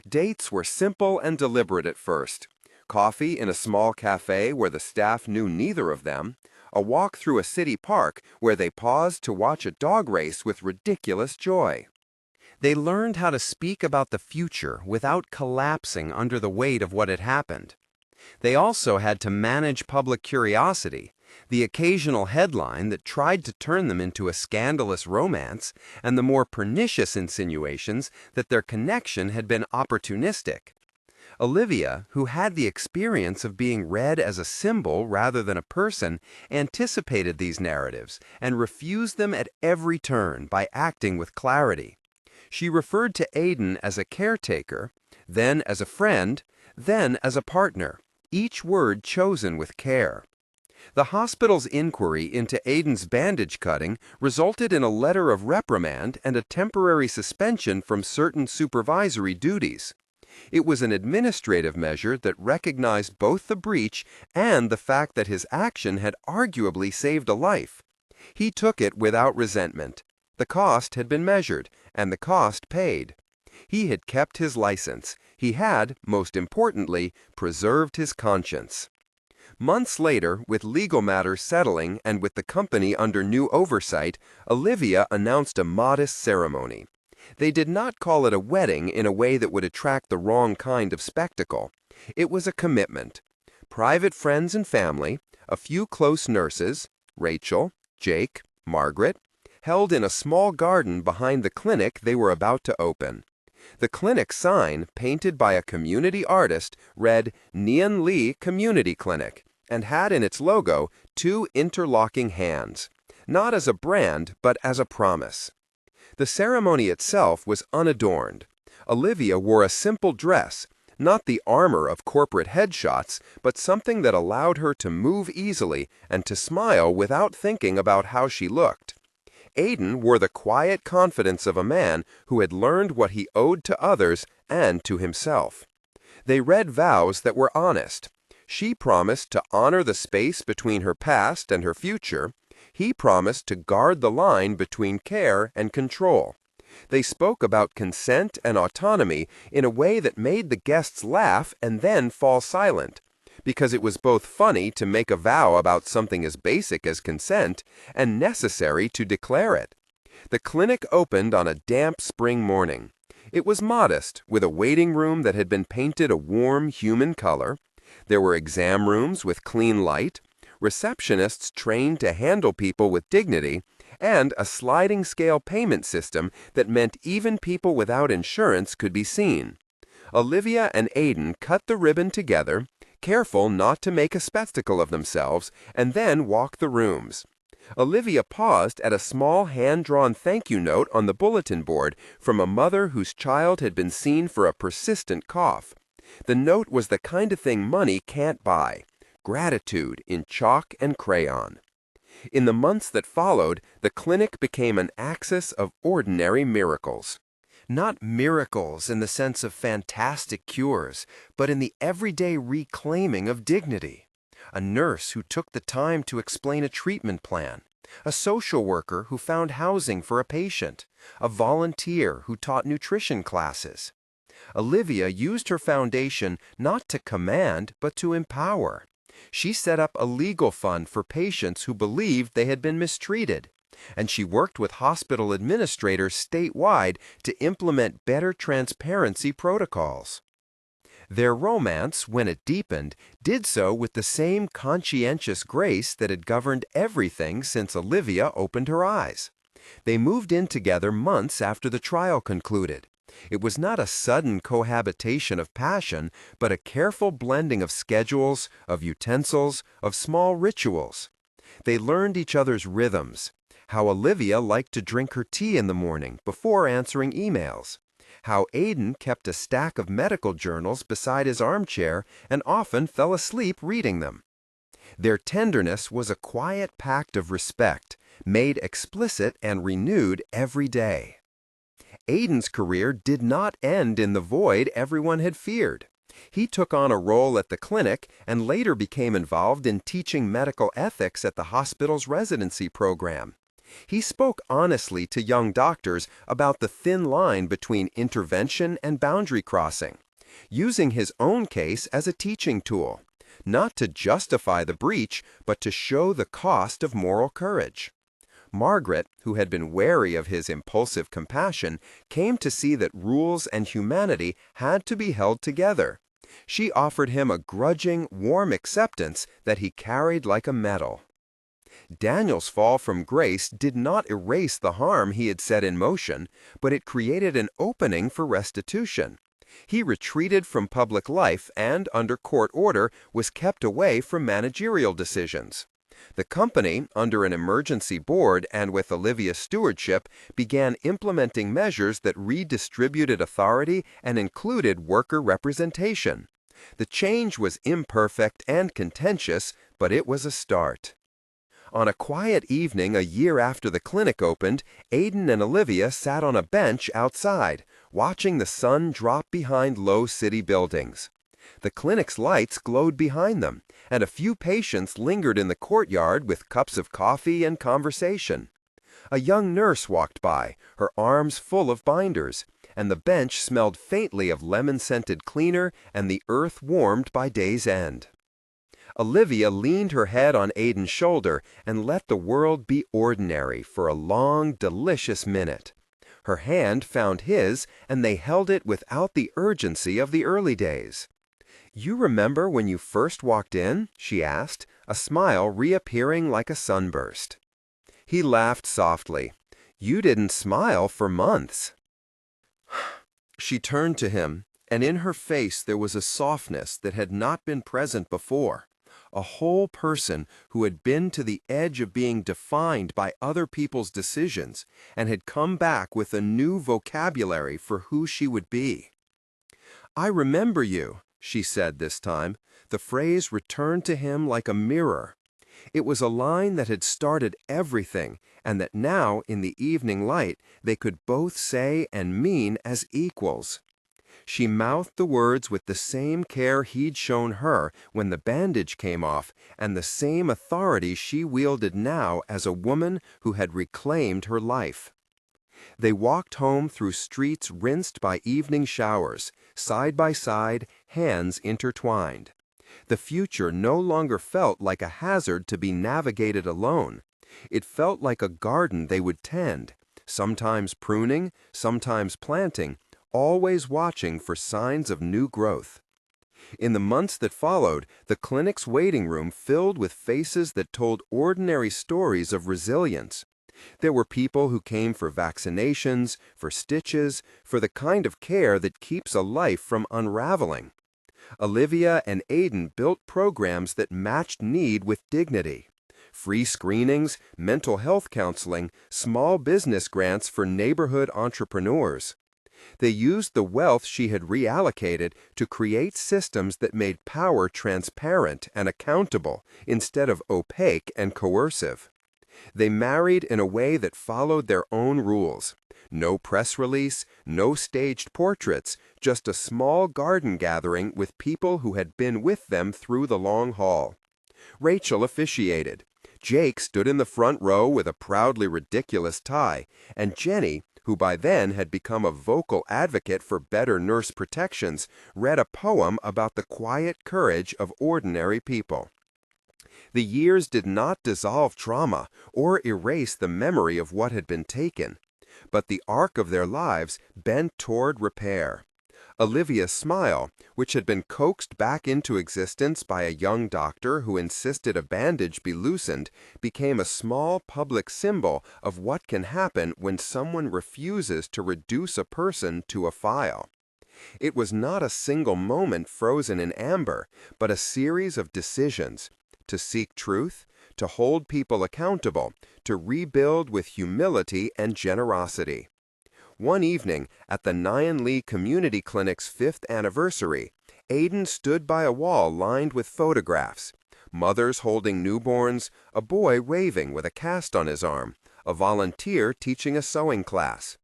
Dates were simple and deliberate at first: coffee in a small cafe where the staff knew neither of them, a walk through a city park where they paused to watch a dog race with ridiculous joy. They learned how to speak about the future without collapsing under the weight of what had happened. They also had to manage public curiosity, the occasional headline that tried to turn them into a scandalous romance, and the more pernicious insinuations that their connection had been opportunistic. Olivia, who had the experience of being read as a symbol rather than a person, anticipated these narratives and refused them at every turn by acting with clarity. She referred to Aidan as a caretaker, then as a friend, then as a partner, each word chosen with care. The hospital's inquiry into Aidan's bandage cutting resulted in a letter of reprimand and a temporary suspension from certain supervisory duties. It was an administrative measure that recognized both the breach and the fact that his action had arguably saved a life. He took it without resentment. The cost had been measured, and the cost paid. He had kept his license. He had, most importantly, preserved his conscience. Months later, with legal matters settling and with the company under new oversight, Olivia announced a modest ceremony. They did not call it a wedding in a way that would attract the wrong kind of spectacle. It was a commitment. Private friends and family, a few close nurses, Rachel, Jake, Margaret, held in a small garden behind the clinic they were about to open. The clinic sign, painted by a community artist, read Nyen Lee Community Clinic and had in its logo 2 interlocking hands, not as a brand but as a promise. The ceremony itself was unadorned. Olivia wore a simple dress, not the armor of corporate headshots, but something that allowed her to move easily and to smile without thinking about how she looked. Aiden wore the quiet confidence of a man who had learned what he owed to others and to himself. They read vows that were honest. She promised to honor the space between her past and her future. He promised to guard the line between care and control. They spoke about consent and autonomy in a way that made the guests laugh and then fall silent, because it was both funny to make a vow about something as basic as consent and necessary to declare it. The clinic opened on a damp spring morning. It was modest, with a waiting room that had been painted a warm human color. There were exam rooms with clean light, receptionists trained to handle people with dignity, and a sliding scale payment system that meant even people without insurance could be seen. Olivia and Aiden cut the ribbon together, careful not to make a spectacle of themselves, and then walked the rooms. Olivia paused at a small hand-drawn thank you note on the bulletin board from a mother whose child had been seen for a persistent cough. The note was the kind of thing money can't buy: gratitude in chalk and crayon. In the months that followed, the clinic became an axis of ordinary miracles. Not miracles in the sense of fantastic cures, but in the everyday reclaiming of dignity. A nurse who took the time to explain a treatment plan, a social worker who found housing for a patient, a volunteer who taught nutrition classes. Olivia used her foundation not to command, but to empower. She set up a legal fund for patients who believed they had been mistreated, and she worked with hospital administrators statewide to implement better transparency protocols. Their romance, when it deepened, did so with the same conscientious grace that had governed everything since Olivia opened her eyes. They moved in together months after the trial concluded. It was not a sudden cohabitation of passion, but a careful blending of schedules, of utensils, of small rituals. They learned each other's rhythms, how Olivia liked to drink her tea in the morning before answering emails, how Aiden kept a stack of medical journals beside his armchair and often fell asleep reading them. Their tenderness was a quiet pact of respect, made explicit and renewed every day. Aiden's career did not end in the void everyone had feared. He took on a role at the clinic and later became involved in teaching medical ethics at the hospital's residency program. He spoke honestly to young doctors about the thin line between intervention and boundary crossing, using his own case as a teaching tool, not to justify the breach, but to show the cost of moral courage. Margaret, who had been wary of his impulsive compassion, came to see that rules and humanity had to be held together. She offered him a grudging, warm acceptance that he carried like a medal. Daniel's fall from grace did not erase the harm he had set in motion, but it created an opening for restitution. He retreated from public life and, under court order, was kept away from managerial decisions. The company, under an emergency board and with Olivia's stewardship, began implementing measures that redistributed authority and included worker representation. The change was imperfect and contentious, but it was a start. On a quiet evening a year after the clinic opened, Aiden and Olivia sat on a bench outside, watching the sun drop behind low city buildings. The clinic's lights glowed behind them, and a few patients lingered in the courtyard with cups of coffee and conversation. A young nurse walked by, her arms full of binders, and the bench smelled faintly of lemon-scented cleaner and the earth warmed by day's end. Olivia leaned her head on Aiden's shoulder and let the world be ordinary for a long, delicious minute. Her hand found his, and they held it without the urgency of the early days. "You remember when you first walked in?" she asked, a smile reappearing like a sunburst. He laughed softly. "You didn't smile for months." She turned to him, and in her face there was a softness that had not been present before. A whole person who had been to the edge of being defined by other people's decisions and had come back with a new vocabulary for who she would be. "I remember you," she said this time. The phrase returned to him like a mirror. It was a line that had started everything, and that now, in the evening light, they could both say and mean as equals. She mouthed the words with the same care he'd shown her when the bandage came off, and the same authority she wielded now as a woman who had reclaimed her life. They walked home through streets rinsed by evening showers, side by side, hands intertwined. The future no longer felt like a hazard to be navigated alone. It felt like a garden they would tend, sometimes pruning, sometimes planting, always watching for signs of new growth. In the months that followed, the clinic's waiting room filled with faces that told ordinary stories of resilience. There were people who came for vaccinations, for stitches, for the kind of care that keeps a life from unraveling. Olivia and Aiden built programs that matched need with dignity. Free screenings, mental health counseling, small business grants for neighborhood entrepreneurs. They used the wealth she had reallocated to create systems that made power transparent and accountable instead of opaque and coercive. They married in a way that followed their own rules. No press release, no staged portraits, just a small garden gathering with people who had been with them through the long haul. Rachel officiated. Jake stood in the front row with a proudly ridiculous tie, and Jenny, who by then had become a vocal advocate for better nurse protections, read a poem about the quiet courage of ordinary people. The years did not dissolve trauma or erase the memory of what had been taken, but the arc of their lives bent toward repair. Olivia's smile, which had been coaxed back into existence by a young doctor who insisted a bandage be loosened, became a small public symbol of what can happen when someone refuses to reduce a person to a file. It was not a single moment frozen in amber, but a series of decisions: to seek truth, to hold people accountable, to rebuild with humility and generosity. One evening, at the Nyen Lee Community Clinic's 5th anniversary, Aiden stood by a wall lined with photographs: mothers holding newborns, a boy waving with a cast on his arm, a volunteer teaching a sewing class.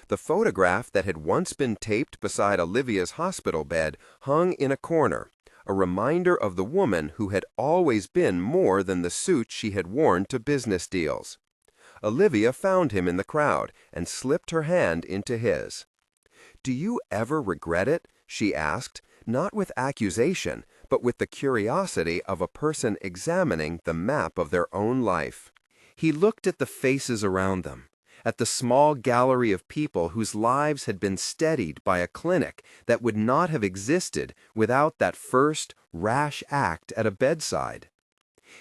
The photograph that had once been taped beside Olivia's hospital bed hung in a corner, a reminder of the woman who had always been more than the suit she had worn to business deals. Olivia found him in the crowd and slipped her hand into his. "Do you ever regret it?" she asked, not with accusation, but with the curiosity of a person examining the map of their own life. He looked at the faces around them, at the small gallery of people whose lives had been steadied by a clinic that would not have existed without that first, rash act at a bedside.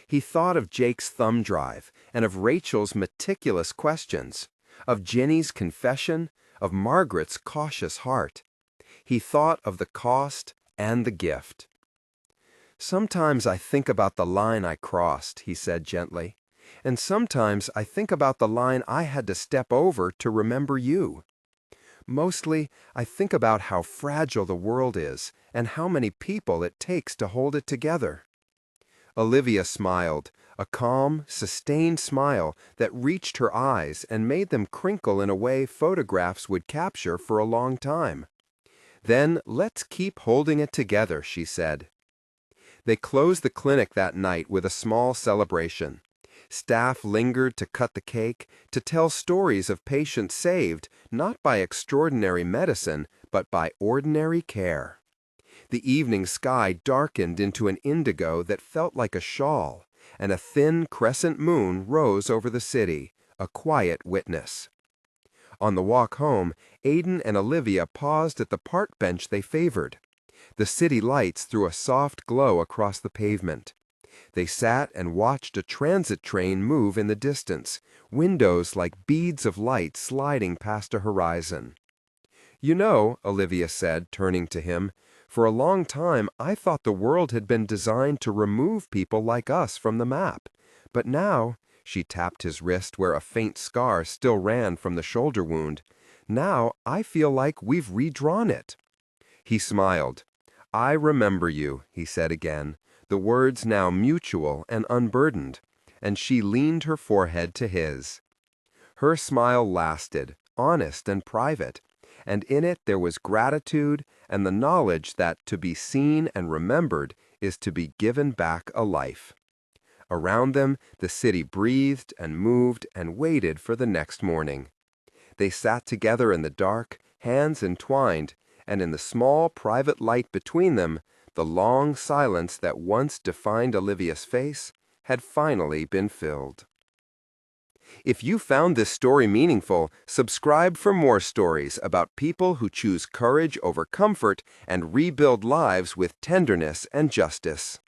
He thought of Jake's thumb drive and of Rachel's meticulous questions, of Jenny's confession, of Margaret's cautious heart. He thought of the cost and the gift. "Sometimes I think about the line I crossed," he said gently, "and sometimes I think about the line I had to step over to remember you. Mostly, I think about how fragile the world is and how many people it takes to hold it together." Olivia smiled, a calm, sustained smile that reached her eyes and made them crinkle in a way photographs would capture for a long time. "Then let's keep holding it together," she said. They closed the clinic that night with a small celebration. Staff lingered to cut the cake, to tell stories of patients saved, not by extraordinary medicine, but by ordinary care. The evening sky darkened into an indigo that felt like a shawl, and a thin crescent moon rose over the city, a quiet witness. On the walk home, Aiden and Olivia paused at the park bench they favored. The city lights threw a soft glow across the pavement. They sat and watched a transit train move in the distance, windows like beads of light sliding past a horizon. "You know," Olivia said, turning to him, "for a long time I thought the world had been designed to remove people like us from the map. But now," she tapped his wrist where a faint scar still ran from the shoulder wound, "now I feel like we've redrawn it." He smiled. "I remember you," he said again, the words now mutual and unburdened, and she leaned her forehead to his. Her smile lasted, honest and private, and in it there was gratitude and the knowledge that to be seen and remembered is to be given back a life. Around them, the city breathed and moved and waited for the next morning. They sat together in the dark, hands entwined, and in the small private light between them, the long silence that once defined Olivia's face had finally been filled. If you found this story meaningful, subscribe for more stories about people who choose courage over comfort and rebuild lives with tenderness and justice.